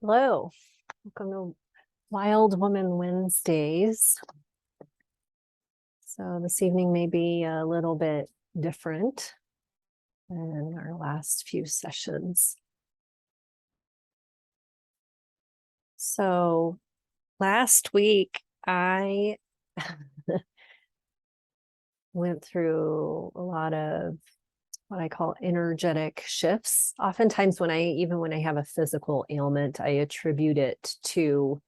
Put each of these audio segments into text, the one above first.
Hello, welcome to Wild Woman Wednesdays. So this evening may be a little bit different than our last few sessions. So last week I went through a lot of what I call energetic shifts. Oftentimes when I have a physical ailment, I attribute it to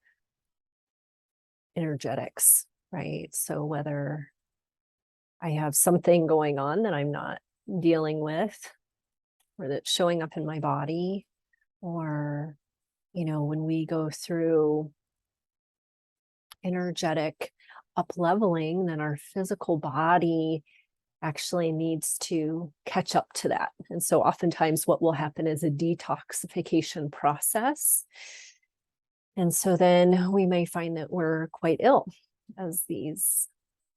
energetics, right? So whether I have something going on that I'm not dealing with, or that's showing up in my body, or, when we go through energetic up leveling, then our physical body actually needs to catch up to that. And so oftentimes what will happen is a detoxification process. And so then we may find that we're quite ill as these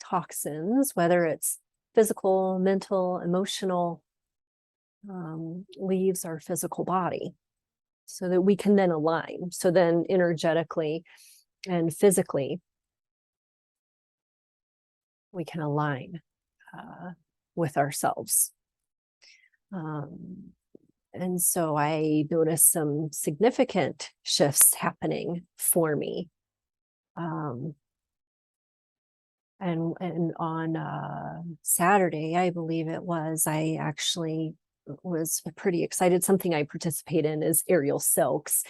toxins, whether it's physical, mental, emotional, leaves our physical body so that we can then align. So then energetically and physically, we can align with ourselves. And so I noticed some significant shifts happening for me. And on Saturday, I believe it was, I actually was pretty excited. Something I participate in is aerial silks,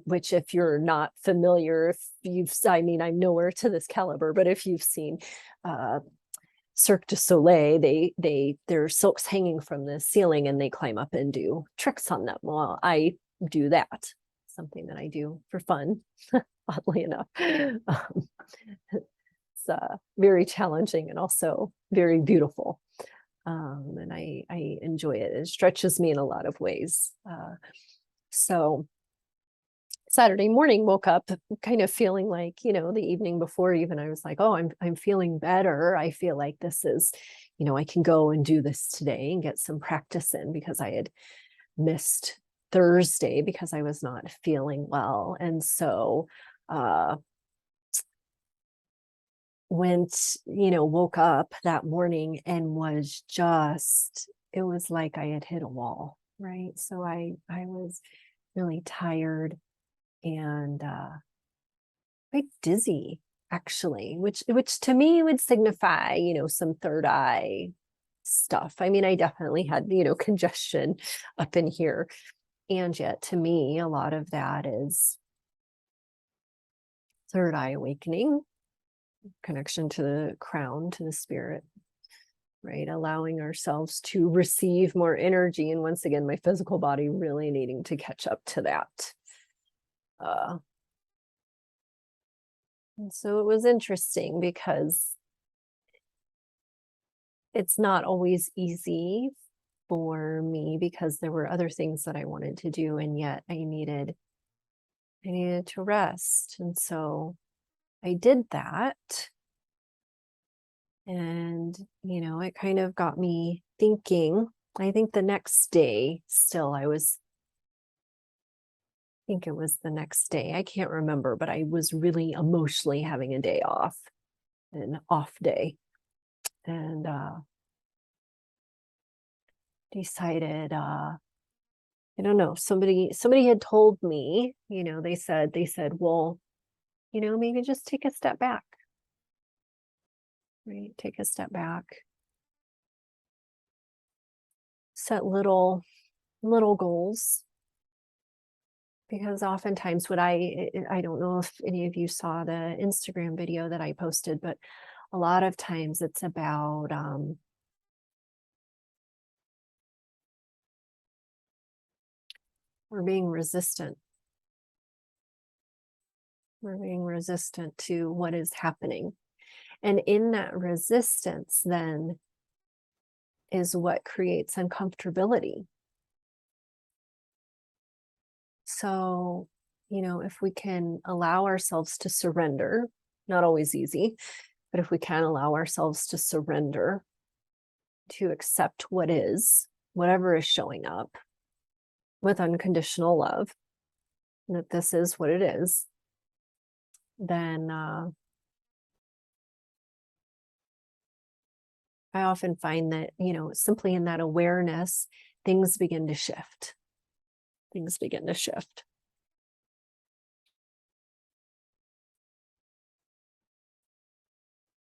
which if you're not familiar, I'm nowhere to this caliber, but if you've seen Cirque du Soleil, there are silks hanging from the ceiling and they climb up and do tricks on them. Well, I do that, something that I do for fun, oddly enough. It's very challenging and also very beautiful. And I enjoy it. It stretches me in a lot of ways. So Saturday morning, woke up kind of feeling like, the evening before even, I was like, oh, I'm feeling better. I feel like this is, I can go and do this today and get some practice in, because I had missed Thursday because I was not feeling well. And so woke up that morning and it was like I had hit a wall, right? So I was really tired and quite dizzy, actually, which to me would signify, some third eye stuff. I mean, I definitely had, congestion up in here. And yet to me, a lot of that is third eye awakening, connection to the crown, to the spirit, right? Allowing ourselves to receive more energy. And once again, my physical body really needing to catch up to that. And so it was interesting because it's not always easy for me, because there were other things that I wanted to do, and yet I needed to rest. And so I did that. And, it kind of got me thinking. I think the next day still, I think it was the next day. I can't remember, but I was really emotionally having a day off, an off day. And decided, I don't know, somebody had told me, they said, well, maybe just take a step back, right? Take a step back, set little goals. Because oftentimes I don't know if any of you saw the Instagram video that I posted, but a lot of times it's about we're being resistant. We're being resistant to what is happening. And in that resistance then is what creates uncomfortability. So, if we can allow ourselves to surrender, not always easy, but if we can allow ourselves to surrender, to accept what is, whatever is showing up, with unconditional love, that this is what it is, then I often find that, simply in that awareness, things begin to shift. Things begin to shift.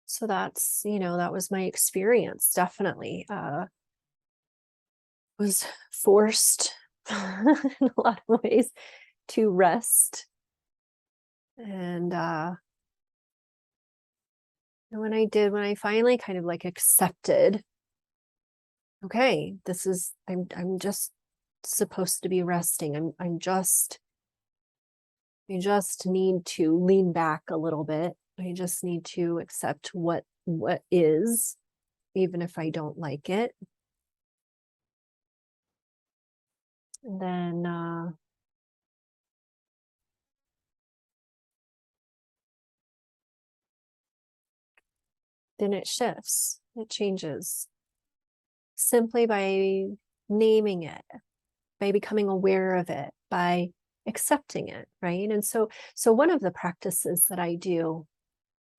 So that was my experience, definitely. Was forced in a lot of ways to rest. And when I finally kind of like accepted, okay, I'm just supposed to be resting. I just need to lean back a little bit. I just need to accept what is, even if I don't like it. And then it shifts, it changes simply by naming it, by becoming aware of it, by accepting it, right? And so one of the practices that I do,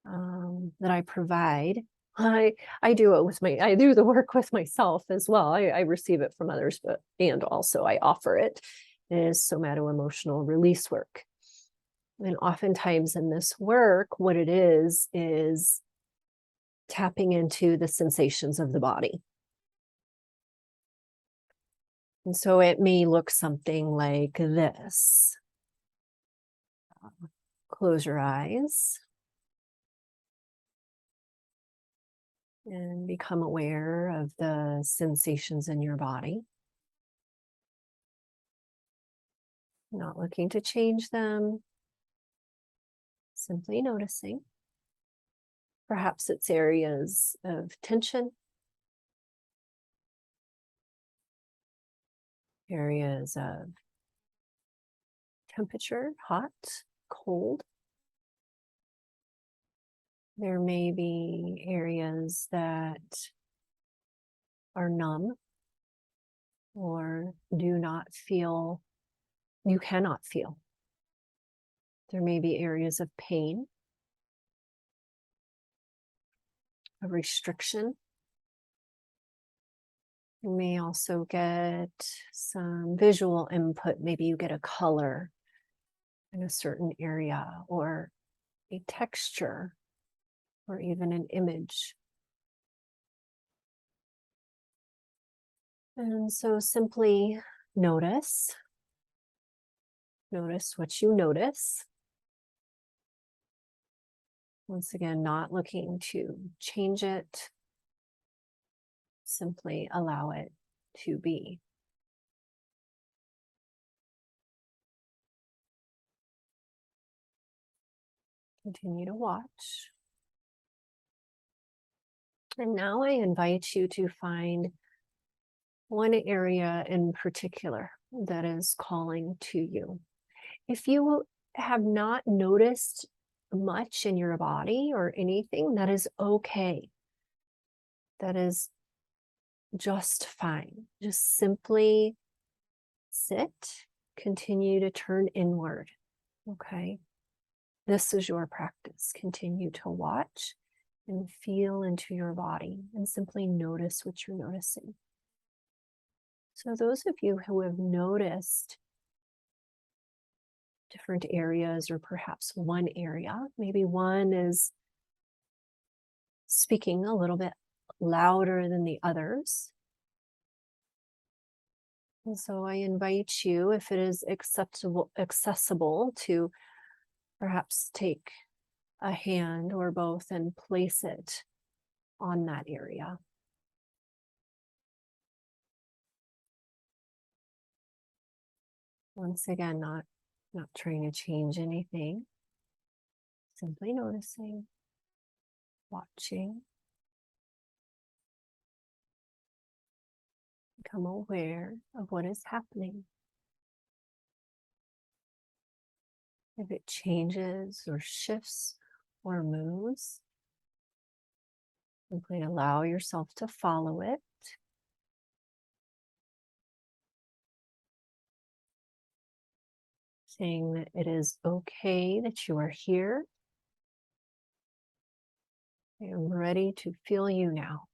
that I provide, I do it with I do the work with myself as well. I receive it from others, and also I offer it, is somato emotional release work. And oftentimes in this work, what it is tapping into the sensations of the body. And so it may look something like this. Close your eyes and become aware of the sensations in your body. Not looking to change them, simply noticing. Perhaps it's areas of tension, areas of temperature, hot, cold. There may be areas that are numb or do not feel, you cannot feel. There may be areas of pain, of restriction. You may also get some visual input. Maybe you get a color in a certain area, or a texture, or even an image. And so simply notice what you notice. Once again, not looking to change it, simply allow it to be. Continue to watch. And now I invite you to find one area in particular that is calling to you. If you have not noticed much in your body or anything, that is okay. That is just fine. Just simply sit, continue to turn inward. Okay. This is your practice. Continue to watch and feel into your body and simply notice what you're noticing. So those of you who have noticed different areas, or perhaps one area, maybe one is speaking a little bit louder than the others. And so I invite you, if it is accessible, to perhaps take a hand or both and place it on that area. Once again, not trying to change anything, simply noticing, watching, become aware of what is happening. If it changes or shifts or moves, simply allow yourself to follow it. saying that it is okay that you are here. I am ready to feel you now.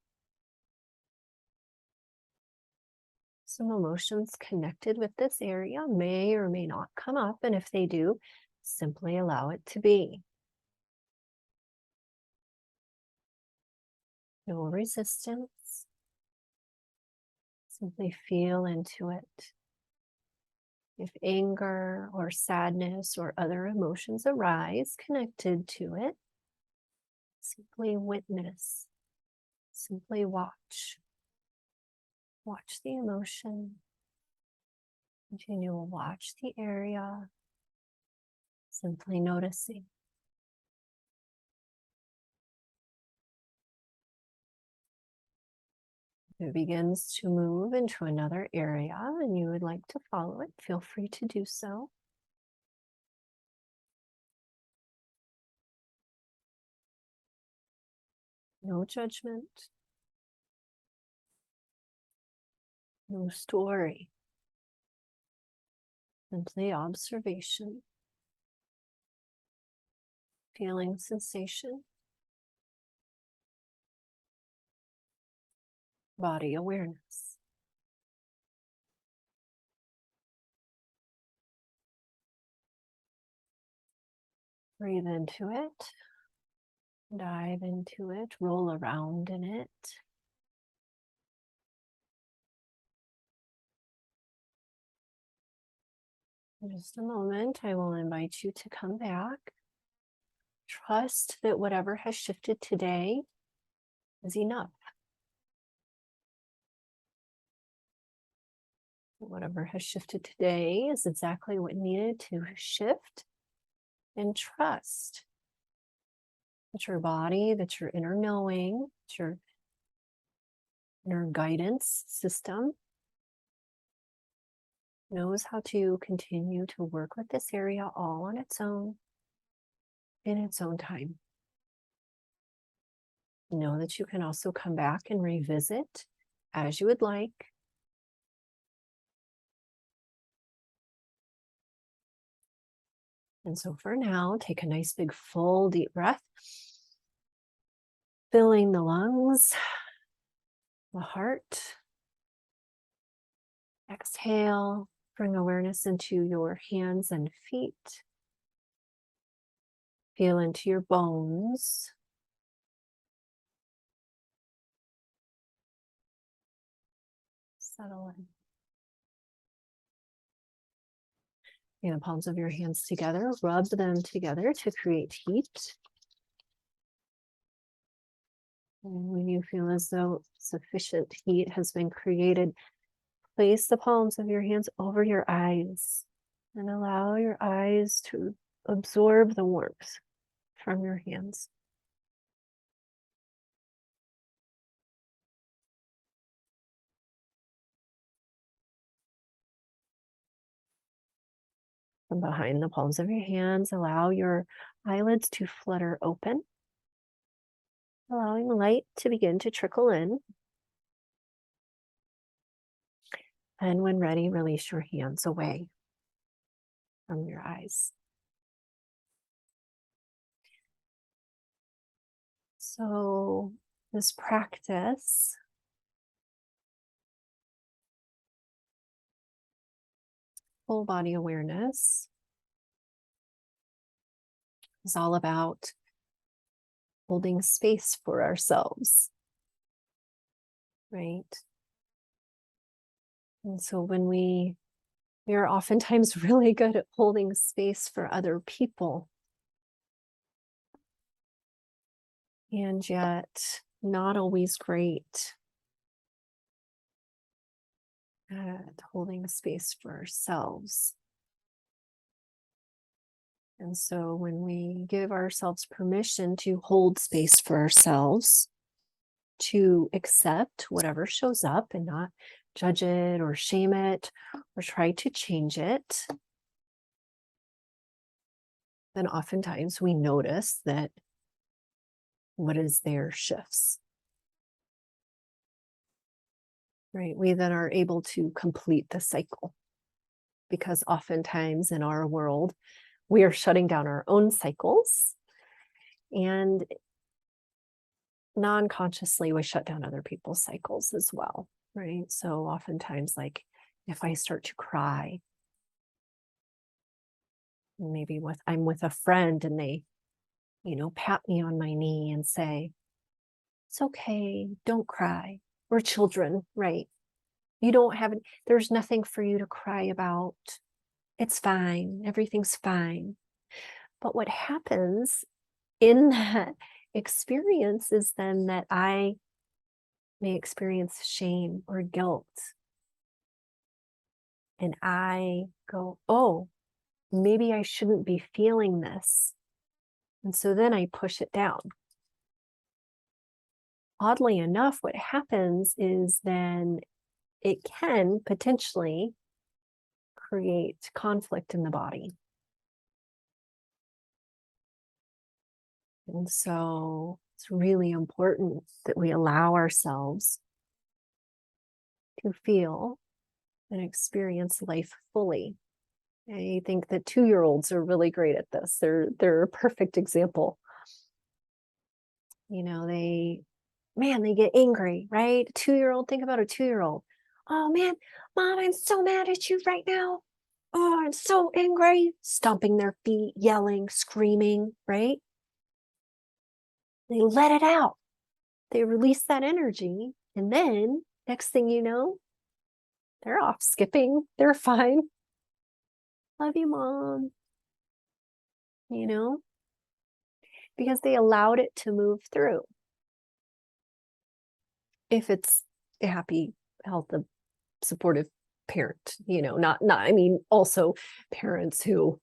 Some emotions connected with this area may or may not come up, and if they do, simply allow it to be. No resistance. Simply feel into it. If anger or sadness or other emotions arise connected to it, simply witness, simply watch. Watch the emotion. Continue to watch the area, simply noticing. If it begins to move into another area and you would like to follow it, feel free to do so. No judgment, no story, simply observation, feeling sensation, body awareness. Breathe into it, dive into it, roll around in it. In just a moment, I will invite you to come back. Trust that whatever has shifted today is enough. Whatever has shifted today is exactly what needed to shift, and trust that your body, that your inner knowing, that your inner guidance system knows how to continue to work with this area all on its own, in its own time. Know that you can also come back and revisit as you would like. And so for now, take a nice big full deep breath, filling the lungs, the heart. Exhale, bring awareness into your hands and feet. Feel into your bones. Settle in. Bring the palms of your hands together, rub them together to create heat. And when you feel as though sufficient heat has been created, place the palms of your hands over your eyes and allow your eyes to absorb the warmth from your hands. From behind the palms of your hands, allow your eyelids to flutter open, allowing light to begin to trickle in. And when ready, release your hands away from your eyes. So this practice full body awareness is all about holding space for ourselves, right? And so when we are oftentimes really good at holding space for other people, and yet not always great at holding space for ourselves. And so when we give ourselves permission to hold space for ourselves, to accept whatever shows up and not judge it or shame it or try to change it, then oftentimes we notice that what is there shifts. Right? We then are able to complete the cycle. because oftentimes in our world, we are shutting down our own cycles, and non-consciously we shut down other people's cycles as well, right? So oftentimes, like if I start to cry, maybe I'm with a friend and they, pat me on my knee and say, it's okay, don't cry. We're children, right? You don't have, there's nothing for you to cry about. It's fine. Everything's fine. But what happens in that experience is then that I may experience shame or guilt. And I go, oh, maybe I shouldn't be feeling this. And so then I push it down. Oddly enough, what happens is then it can potentially create conflict in the body. And so it's really important that we allow ourselves to feel and experience life fully. I think that 2-year-olds are really great at this. They're a perfect example. They get angry, right? 2-year-old, think about a 2-year-old. Oh man, Mom, I'm so mad at you right now. Oh, I'm so angry. Stomping their feet, yelling, screaming, right? They let it out. They release that energy. And then next thing you know, they're off skipping. They're fine. Love you, Mom. Because they allowed it to move through. If it's a happy, healthy, supportive parent, I mean, also parents who,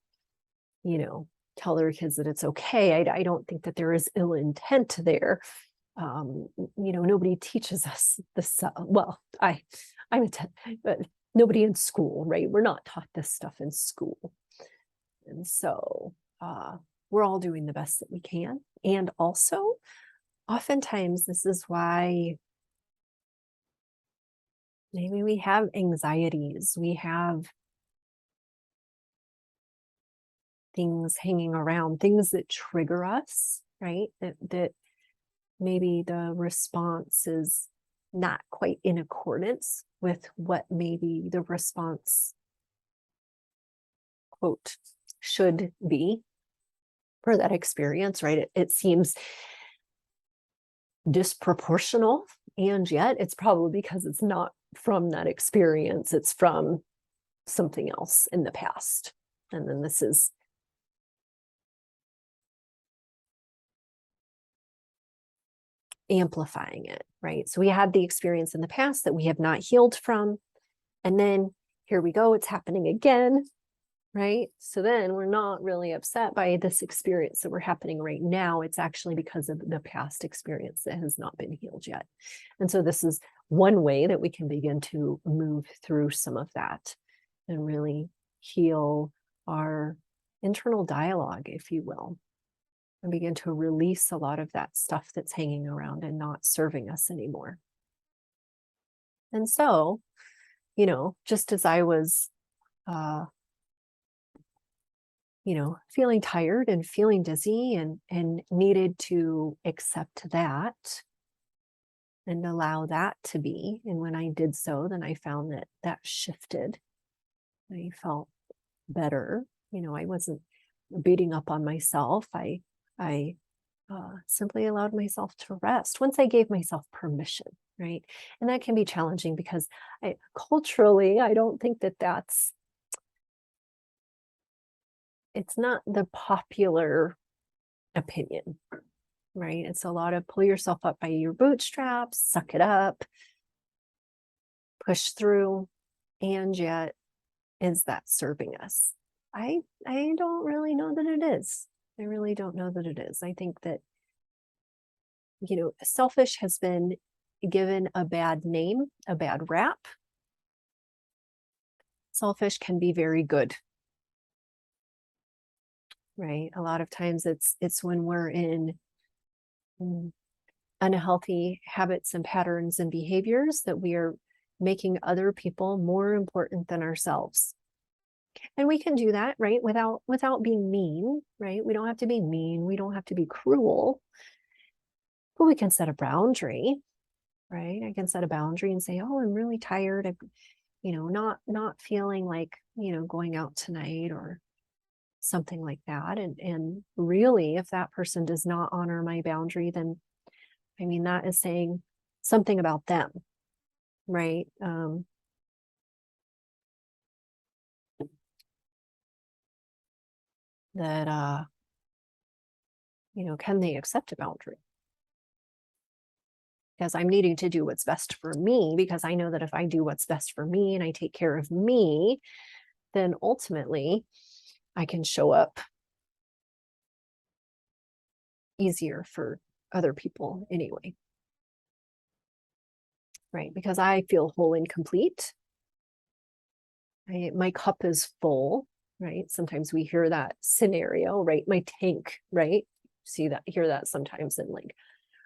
tell their kids that it's okay. I don't think that there is ill intent there. Nobody teaches us this. Well, I'm a 10, but nobody in school, right? We're not taught this stuff in school. And so we're all doing the best that we can. And also, oftentimes, this is why maybe we have anxieties, we have things hanging around, things that trigger us, right? That maybe the response is not quite in accordance with what maybe the response, quote, should be for that experience, right? It seems disproportional, and yet it's probably because it's not from that experience, it's from something else in the past. And then this is amplifying it, right? So we had the experience in the past that we have not healed from. And then here we go, it's happening again, right? So then we're not really upset by this experience that we're happening right now. It's actually because of the past experience that has not been healed yet. And so this is one way that we can begin to move through some of that and really heal our internal dialogue, if you will, and begin to release a lot of that stuff that's hanging around and not serving us anymore. And so, just as I was, feeling tired and feeling dizzy and needed to accept that and allow that to be. And when I did so, then I found that shifted. I felt better. I wasn't beating up on myself. I simply allowed myself to rest once I gave myself permission, right? And that can be challenging because culturally, I don't think it's not the popular opinion, right? It's a lot of pull yourself up by your bootstraps, suck it up, push through, and yet is that serving us? I don't really know that it is. I really don't know that it is. I think that, selfish has been given a bad name, a bad rap. Selfish can be very good, right? A lot of times it's when we're in unhealthy habits and patterns and behaviors that we are making other people more important than ourselves. And we can do that, right? Without being mean, right? We don't have to be mean. We don't have to be cruel, but we can set a boundary, right? I can set a boundary and say, oh, I'm really tired. I'm, not feeling like, going out tonight or something like that. And really, if that person does not honor my boundary, then I mean, that is saying something about them, right? That can they accept a boundary? Because I'm needing to do what's best for me, because I know that if I do what's best for me and I take care of me, then ultimately I can show up easier for other people anyway. Right? Because I feel whole and complete. My cup is full, right? Sometimes we hear that scenario, right? My tank, right? Hear that sometimes in like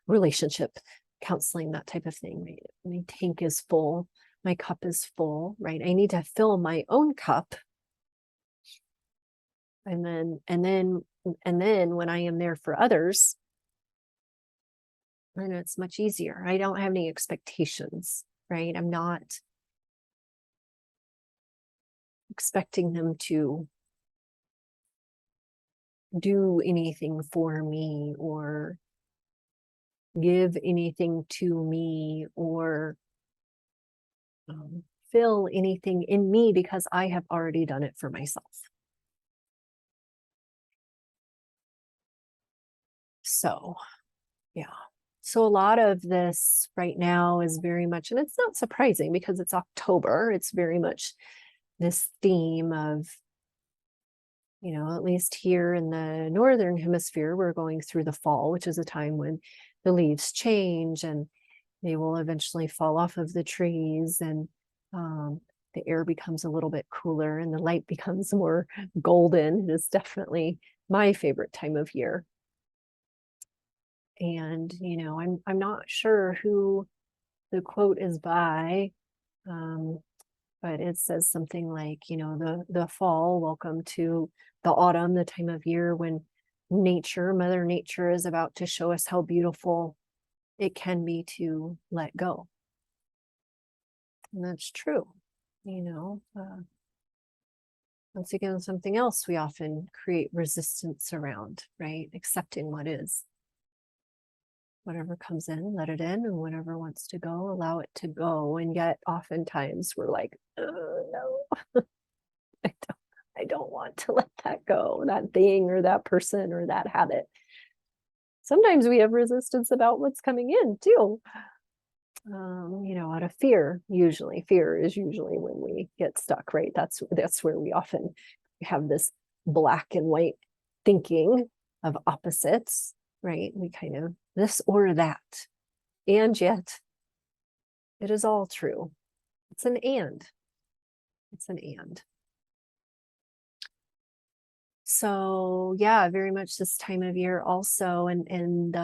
relationship counseling, that type of thing. Right? My tank is full, my cup is full, right? I need to fill my own cup. And then when I am there for others, then it's much easier. I don't have any expectations, right? I'm not expecting them to do anything for me or give anything to me or fill anything in me, because I have already done it for myself. So, yeah. So a lot of this right now is very much, and it's not surprising because it's October, it's very much this theme of, at least here in the Northern Hemisphere, we're going through the fall, which is a time when the leaves change and they will eventually fall off of the trees, and the air becomes a little bit cooler and the light becomes more golden. It is definitely my favorite time of year. And, I'm not sure who the quote is by, but it says something like, the fall, welcome to the autumn, the time of year when Mother Nature is about to show us how beautiful it can be to let go. And that's true. Once again, something else we often create resistance around, right? Accepting what is. Whatever comes in, let it in, and whatever wants to go, allow it to go. And yet oftentimes we're like, oh, no, I don't want to let that go, that thing or that person or that habit. Sometimes we have resistance about what's coming in too. Out of fear. Fear is usually when we get stuck, right? That's where we often have this black and white thinking of opposites, right? We kind of this or that. And yet it is all true. It's an and. It's an and. So yeah, very much this time of year also. And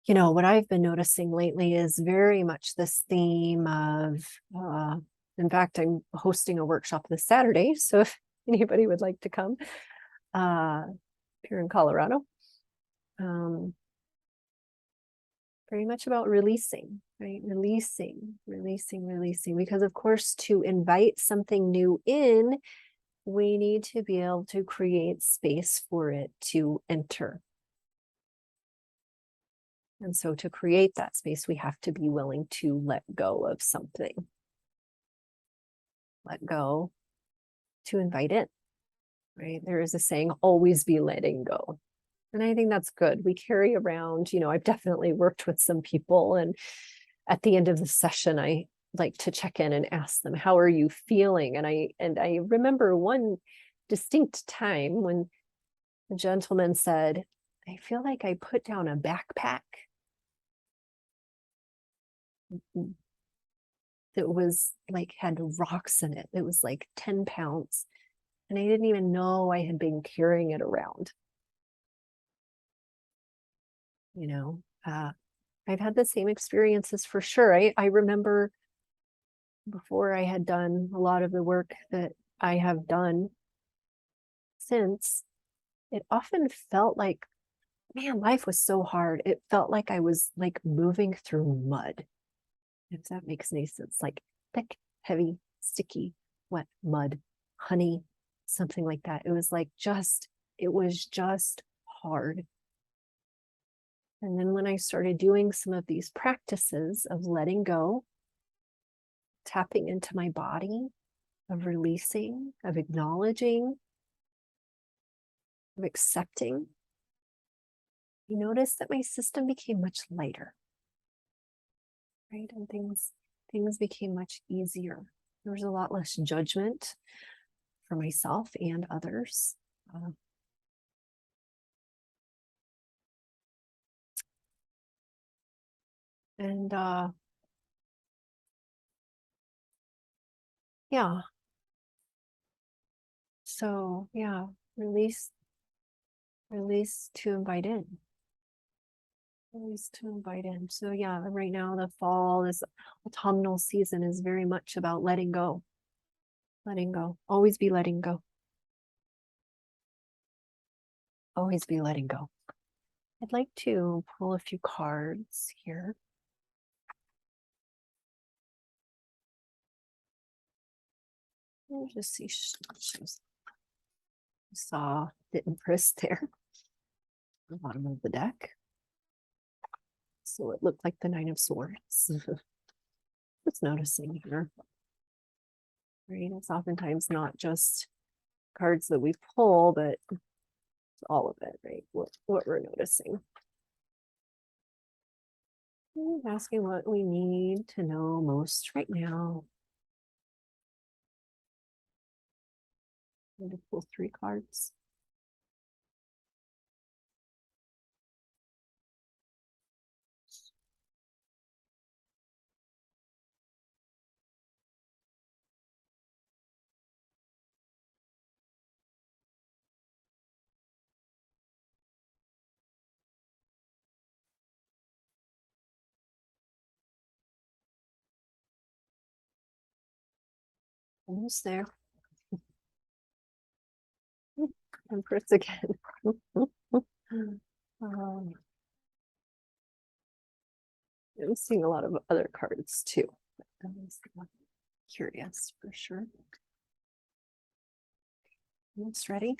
what I've been noticing lately is very much this theme of, in fact, I'm hosting a workshop this Saturday. So if anybody would like to come, here in Colorado, very much about releasing, right? Releasing, because of course, to invite something new in, we need to be able to create space for it to enter. And so to create that space, we have to be willing to let go of something. Let go to invite it, right? There is a saying, always be letting go. And I think that's good. We carry around, I've definitely worked with some people, and at the end of the session, I like to check in and ask them, how are you feeling? And I remember one distinct time when the gentleman said, I feel like I put down a backpack that was like had rocks in it. It was like 10 pounds. And I didn't even know I had been carrying it around. I've had the same experiences for sure. I remember before I had done a lot of the work that I have done since, it often felt like, man, life was so hard. It felt like I was like moving through mud, if that makes any sense. Like thick, heavy, sticky, wet mud, honey, something like that. It was like it was just hard. And then when I started doing some of these practices of letting go, tapping into my body, of releasing, of acknowledging, of accepting, you notice that my system became much lighter, right? And things became much easier. There was a lot less judgment for myself and others. And yeah, so yeah, release, release to invite in. Release to invite in. So yeah, right now the fall, this autumnal season is very much about letting go. Letting go. Always be letting go. Always be letting go. I'd like to pull a few cards here. I'll just see. Saw the Empress there, the bottom of the deck. So it looked like the Nine of Swords. Just noticing here. Right? It's oftentimes not just cards that we pull, but all of it, right? What we're noticing. Asking what we need to know most right now. I'm going to pull 3 cards. Almost there. Empress again. I'm seeing a lot of other cards too. I'm curious for sure. Almost ready.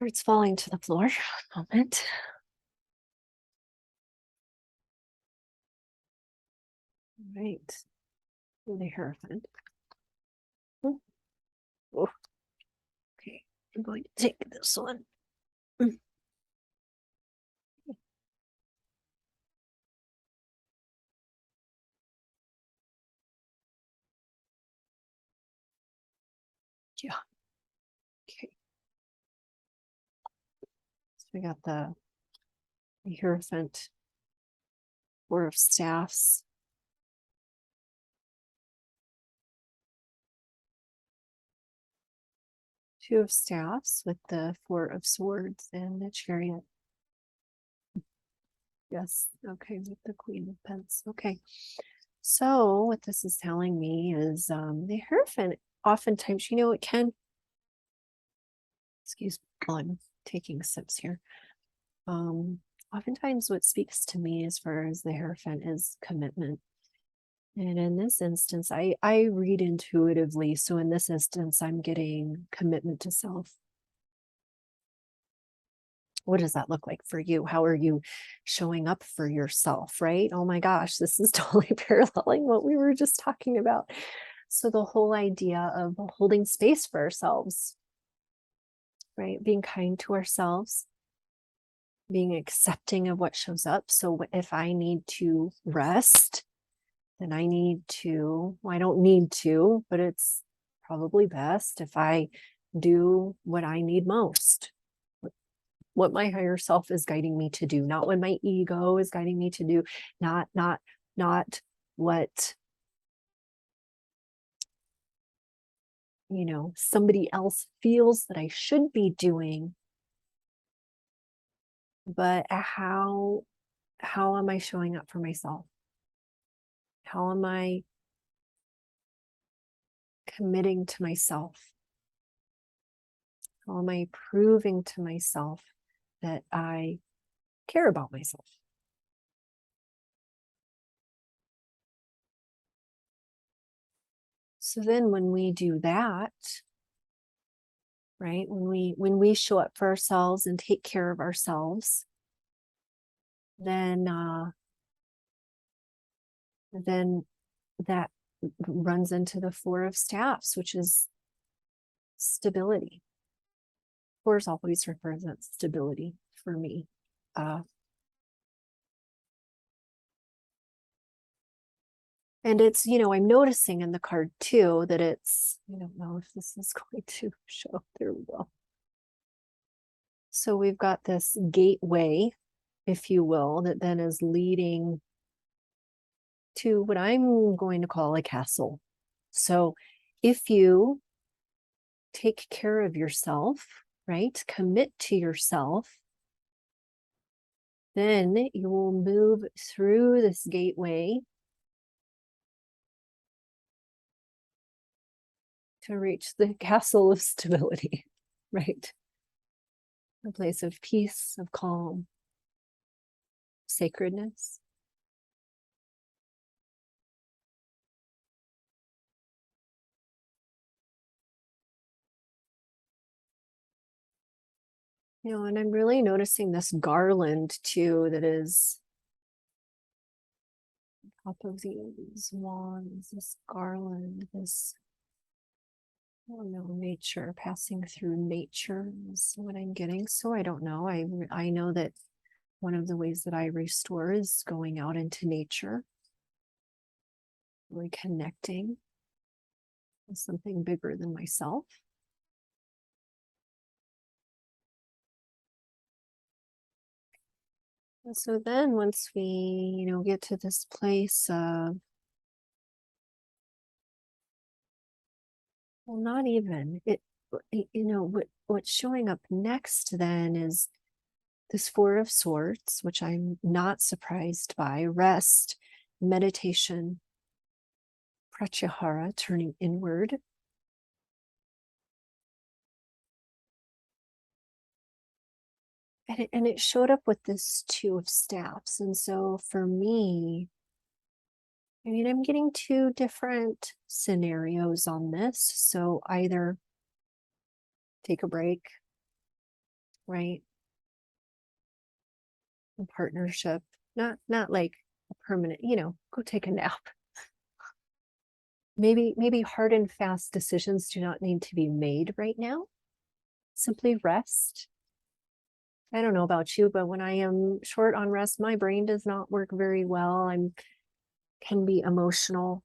It's falling to the floor. A moment. All right. The Hierophant. Oh. Okay. I'm going to take this one. Yeah. Okay. So we got the Hierophant, 4 of Staffs, 2 of Staffs with the 4 of Swords and the Chariot. Yes. Okay. With the Queen of Pentacles. Okay. So what this is telling me is the Hierophant, oftentimes, it can, excuse me, I'm taking sips here. Oftentimes what speaks to me as far as the Hierophant is commitment. And in this instance, I read intuitively. So in this instance, I'm getting commitment to self. What does that look like for you? How are you showing up for yourself, right? Oh my gosh, this is totally paralleling what we were just talking about. So the whole idea of holding space for ourselves, right? Being kind to ourselves, being accepting of what shows up. So if I need to rest, then I don't need to, but it's probably best if I do what I need most. what my higher self is guiding me to do, not what my ego is guiding me to do, not what, you know, somebody else feels that I should be doing, but how am I showing up for myself? How am I committing to myself? How am I proving to myself that I care about myself? So then when we do that, right, when we show up for ourselves and take care of ourselves, then that runs into the Four of Staffs, which is stability. Fours always represent stability for me. And it's, you know, I'm noticing in the card too that it's, I don't know if this is going to show. There we go. So we've got this gateway, if you will, that then is leading to what I'm going to call a castle. So if you take care of yourself, right, commit to yourself, then you will move through this gateway to reach the castle of stability, right? A place of peace, of calm, sacredness. You know, and I'm really noticing this garland too that is top of these wands, this garland, this, I don't know, nature, passing through nature is what I'm getting. So I don't know. I know that one of the ways that I restore is going out into nature, really connecting with something bigger than myself. And so then once we, you know, get to this place of, well, not even it, you know, what's showing up next then is this Four of Swords, which I'm not surprised by: rest, meditation, pratyahara, turning inward. And it showed up with this Two of Staffs. And so for me, I mean, I'm getting two different scenarios on this. So either take a break, right? In partnership, not like a permanent, you know, go take a nap. Maybe hard and fast decisions do not need to be made right now. Simply rest. I don't know about you, but when I am short on rest, my brain does not work very well. Can be emotional.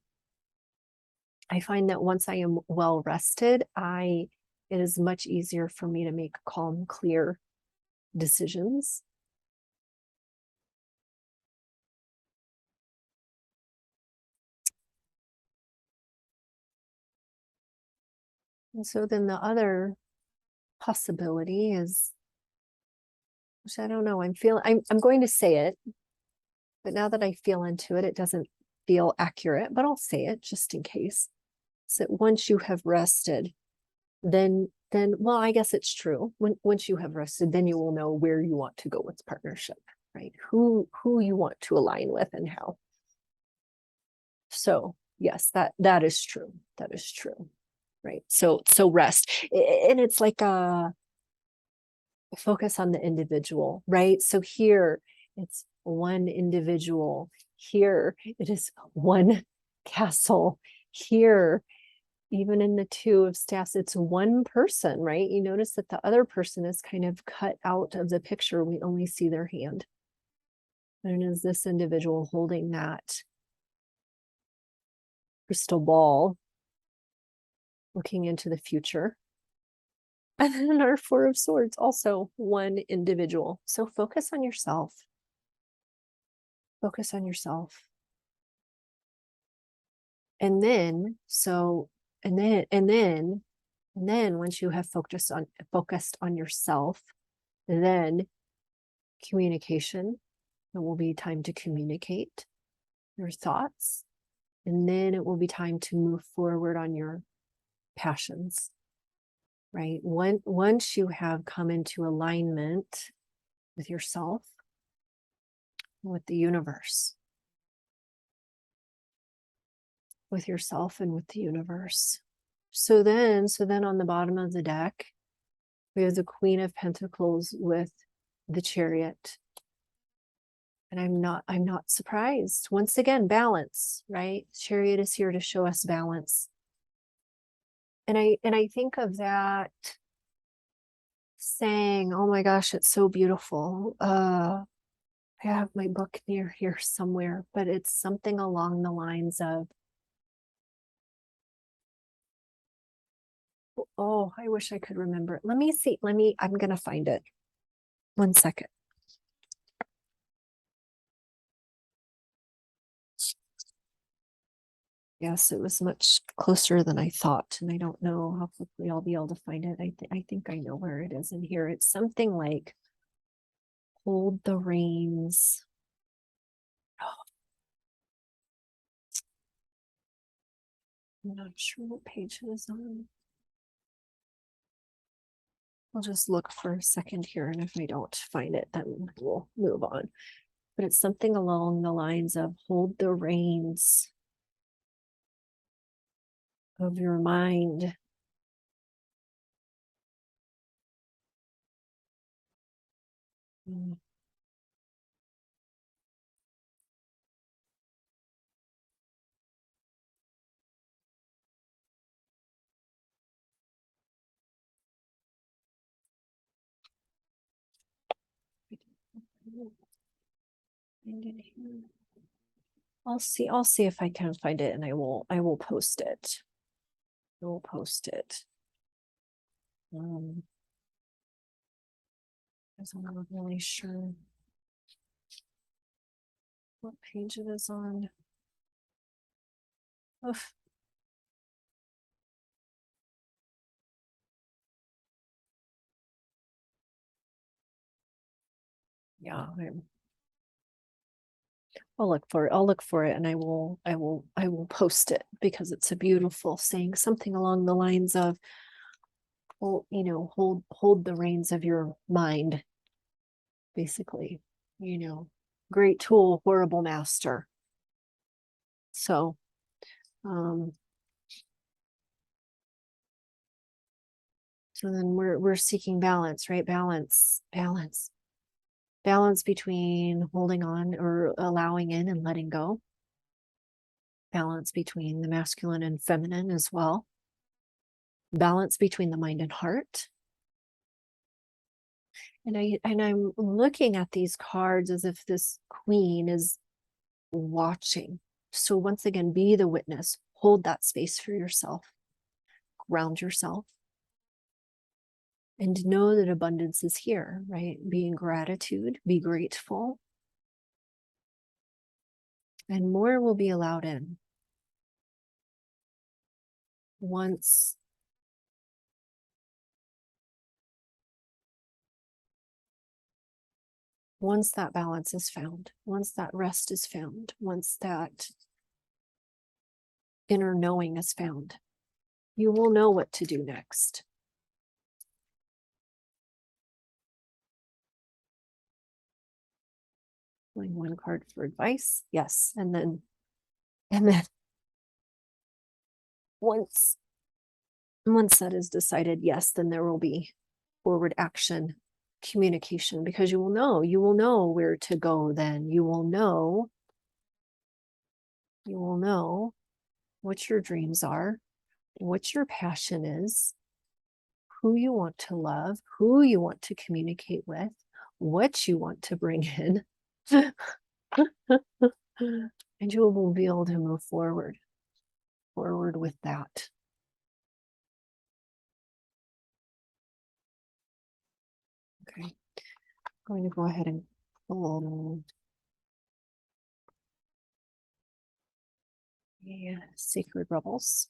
I find that once I am well rested, it is much easier for me to make calm, clear decisions. And so then the other possibility is, which I don't know, I'm going to say it, but now that I feel into it, it doesn't feel accurate, but I'll say it just in case. So once you have rested, then well, I guess it's true. Once you have rested, then you will know where you want to go with partnership, right? Who you want to align with and how. So yes, that is true. That is true. Right. So rest. And it's like a focus on the individual, right? So here it's one individual. Here it is one castle. Here, even in the Two of Staffs, it's one person, right? You notice that the other person is kind of cut out of the picture. We only see their hand. And is this individual holding that crystal ball, looking into the future? And then our Four of Swords, also one individual. So focus on yourself. Focus on yourself. And then, so, and then once you have focused on yourself, then communication. It will be time to communicate your thoughts. And then it will be time to move forward on your passions, right? Once you have come into alignment with yourself, with the universe, with yourself and with the universe. So then on the bottom of the deck, we have the Queen of Pentacles with the Chariot. And I'm not surprised. Once again, balance, right? Chariot is here to show us balance. And I think of that saying, oh my gosh, it's so beautiful. I have my book near here somewhere, but it's something along the lines of, oh, I wish I could remember it. Let me see. I'm going to find it. 1 second. Yes, it was much closer than I thought, and I don't know how quickly I'll be able to find it. I think I know where it is in here. It's something like hold the reins. I'm not sure what page it is on. I'll just look for a second here, and if I don't find it, then we'll move on. But it's something along the lines of hold the reins of your mind. I'll see if I can find it, and I will post it. I will post it. Because I'm not really sure what page it is on. Oof. Yeah, I'll look for it. I'll look for it, and I will post it, because it's a beautiful saying, something along the lines of, well, hold the reins of your mind, basically, great tool, horrible master. So, so then we're seeking balance, right? Balance between holding on or allowing in and letting go. Balance between the masculine and feminine as well. Balance between the mind and heart. And I'm looking at these cards as if this queen is watching. So once again, be the witness. Hold that space for yourself. Ground yourself. And know that abundance is here, right? Be in gratitude, be grateful. And more will be allowed in. Once that balance is found, once that rest is found, once that inner knowing is found, you will know what to do next. Pulling one card for advice. Yes. And then once that is decided, yes, then there will be forward action, communication, because you will know where to go. Then you will know what your dreams are, what your passion is, who you want to love, who you want to communicate with, what you want to bring in. And you will be able to move forward with that. going to go ahead and pull the Sacred Rebels.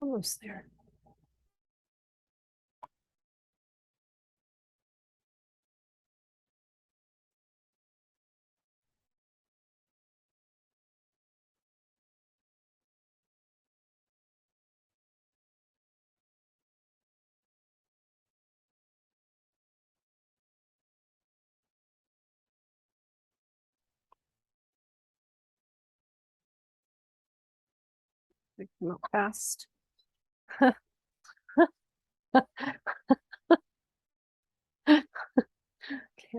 Almost there. Come out fast. Okay,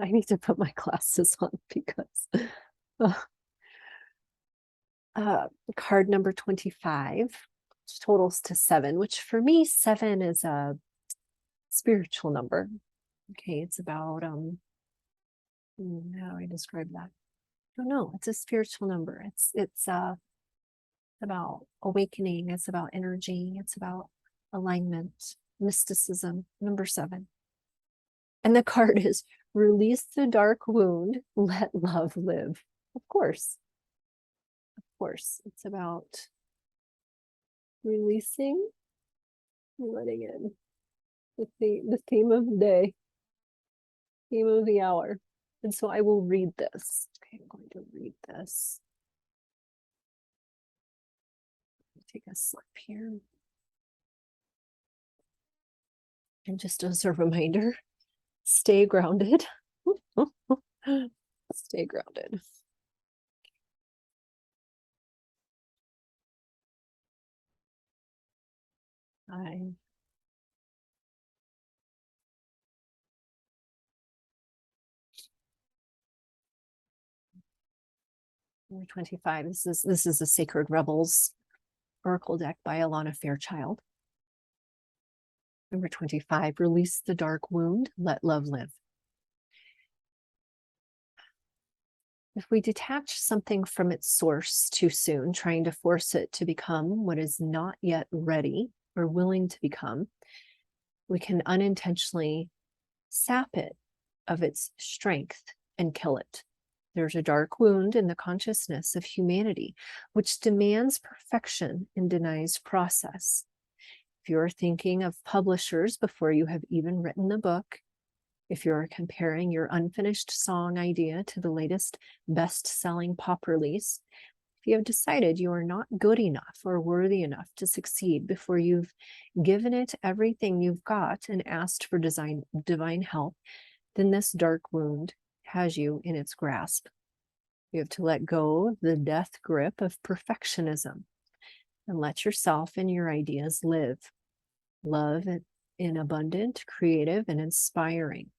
I need to put my glasses on because card number 25, which totals to 7, which for me, 7 is a spiritual number. Okay, it's about how do I describe that? I don't know. It's a spiritual number. It's about awakening, it's about energy, it's about alignment, mysticism, number 7. And the card is release the dark wound, let love live. Of course. Of course. It's about releasing, letting in. The theme of the day, theme of the hour. And so I will read this. Okay, I'm going to read this. Take a slip here. And just as a reminder, stay grounded. Stay grounded. Number 25. This is the Sacred Rebels Oracle deck by Alana Fairchild. Number 25, release the dark wound, let love live. If we detach something from its source too soon, trying to force it to become what is not yet ready or willing to become, we can unintentionally sap it of its strength and kill it. There's a dark wound in the consciousness of humanity, which demands perfection and denies process. If you're thinking of publishers before you have even written the book, if you're comparing your unfinished song idea to the latest best-selling pop release, if you have decided you are not good enough or worthy enough to succeed before you've given it everything you've got and asked for divine help, then this dark wound has you in its grasp. You have to let go the death grip of perfectionism and let yourself and your ideas live. Love in abundant, creative, and inspiring.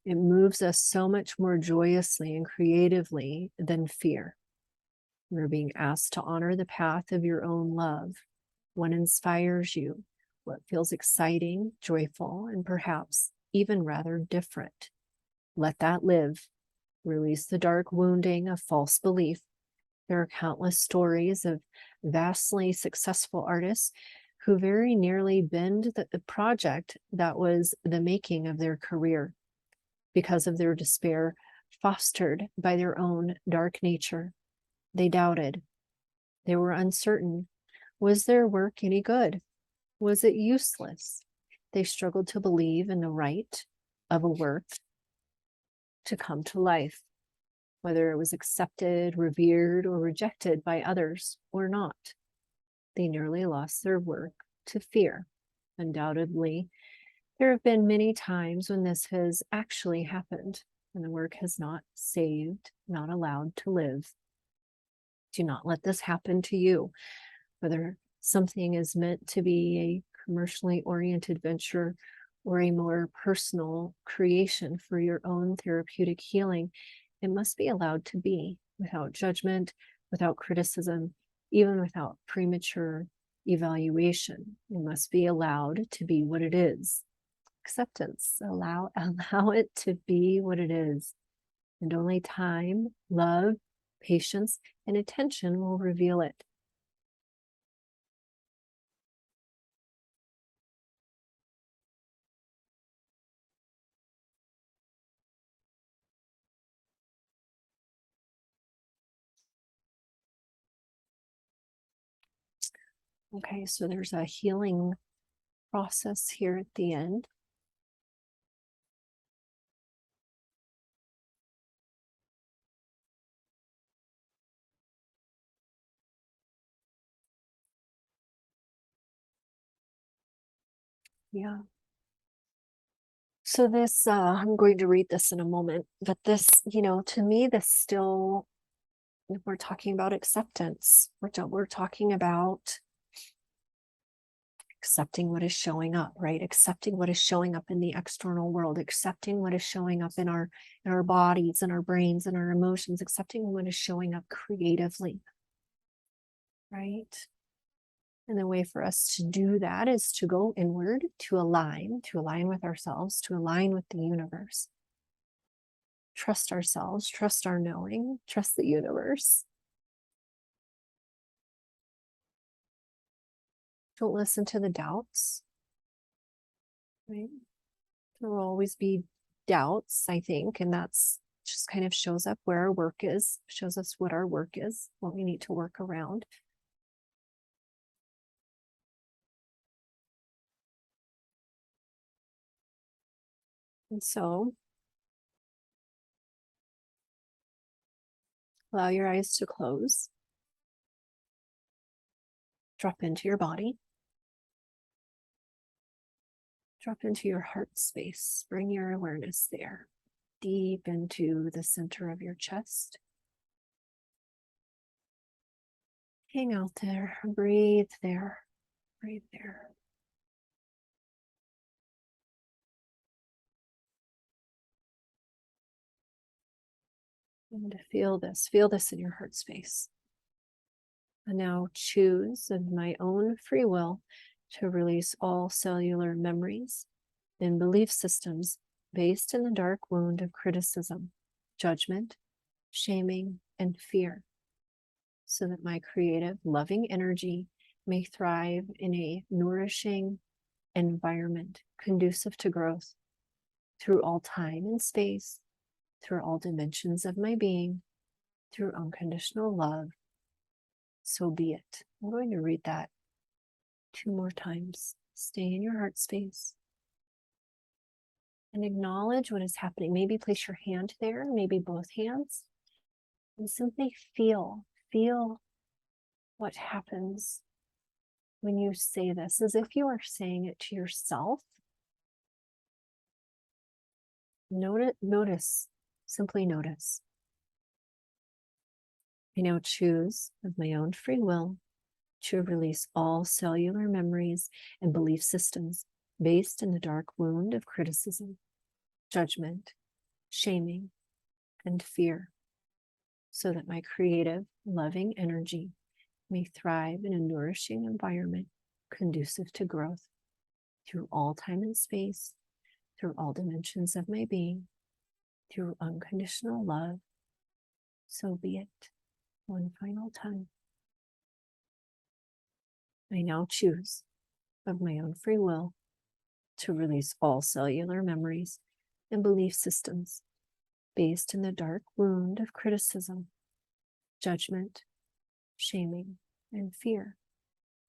It moves us so much more joyously and creatively than fear. You're being asked to honor the path of your own love, what inspires you, what feels exciting, joyful, and perhaps even rather different. Let that live. Release the dark wounding of false belief. There are countless stories of vastly successful artists who very nearly bend the project that was the making of their career because of their despair, fostered by their own dark nature. They doubted. They were uncertain. Was their work any good? Was it useless? They struggled to believe in the right of a work to come to life, whether it was accepted, revered, or rejected by others or not. They nearly lost their work to fear. Undoubtedly, there have been many times when this has actually happened and the work has not saved, not allowed to live. Do not let this happen to you. Whether something is meant to be a commercially oriented venture or a more personal creation for your own therapeutic healing, it must be allowed to be without judgment, without criticism, even without premature evaluation. It must be allowed to be what it is. Acceptance, allow it to be what it is. And only time, love, patience, and attention will reveal it. Okay, so there's a healing process here at the end. Yeah. So this, I'm going to read this in a moment, but this, to me, this still, we're talking about acceptance. We're talking about accepting what is showing up, right? Accepting what is showing up in the external world, accepting what is showing up in our bodies and our brains and our emotions, accepting what is showing up creatively, right? And the way for us to do that is to go inward, to align with ourselves, to align with the universe. Trust ourselves, trust our knowing, trust the universe. Don't listen to the doubts, right? There will always be doubts, I think, and that's just kind of shows up where our work is, shows us what our work is, what we need to work around. And so allow your eyes to close. Drop into your body. Drop into your heart space. Bring your awareness there, deep into the center of your chest. Hang out there. Breathe there. Breathe there. And feel this in your heart space. And now choose of my own free will to release all cellular memories and belief systems based in the dark wound of criticism, judgment, shaming, and fear, so that my creative, loving energy may thrive in a nourishing environment conducive to growth through all time and space, through all dimensions of my being, through unconditional love. So be it. I'm going to read that 2 more times. Stay in your heart space and acknowledge what is happening. Maybe place your hand there, maybe both hands, and simply feel what happens when you say this, as if you are saying it to yourself. Notice, simply notice. I now choose of my own free will to release all cellular memories and belief systems based in the dark wound of criticism, judgment, shaming, and fear, so that my creative, loving energy may thrive in a nourishing environment conducive to growth through all time and space, through all dimensions of my being, through unconditional love. So be it. One final time. I now choose of my own free will to release all cellular memories and belief systems based in the dark wound of criticism, judgment, shaming, and fear,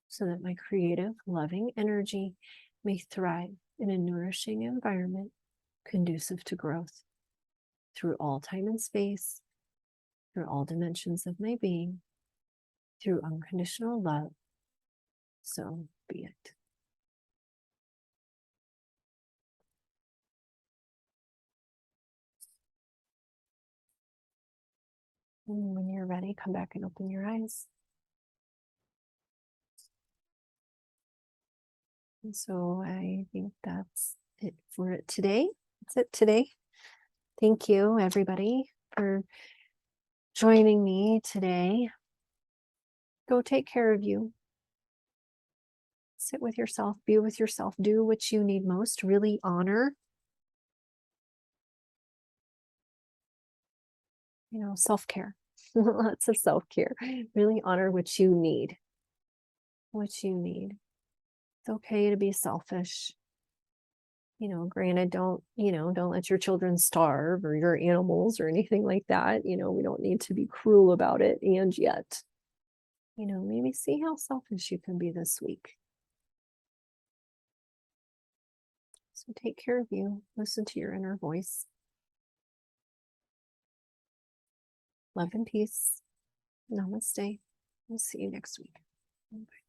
so that my creative, loving energy may thrive in a nourishing environment conducive to growth through all time and space, through all dimensions of my being, through unconditional love. So be it. And when you're ready, come back and open your eyes. And so I think that's it for today. That's it today. Thank you, everybody, for joining me today. Go take care of you. Sit with yourself, be with yourself, do what you need most, really honor, self-care. Lots of self-care. Really honor what you need. What you need. It's okay to be selfish. Granted, don't let your children starve or your animals or anything like that. We don't need to be cruel about it. And yet, maybe see how selfish you can be this week. So take care of you. Listen to your inner voice. Love and peace. Namaste. We'll see you next week. Bye.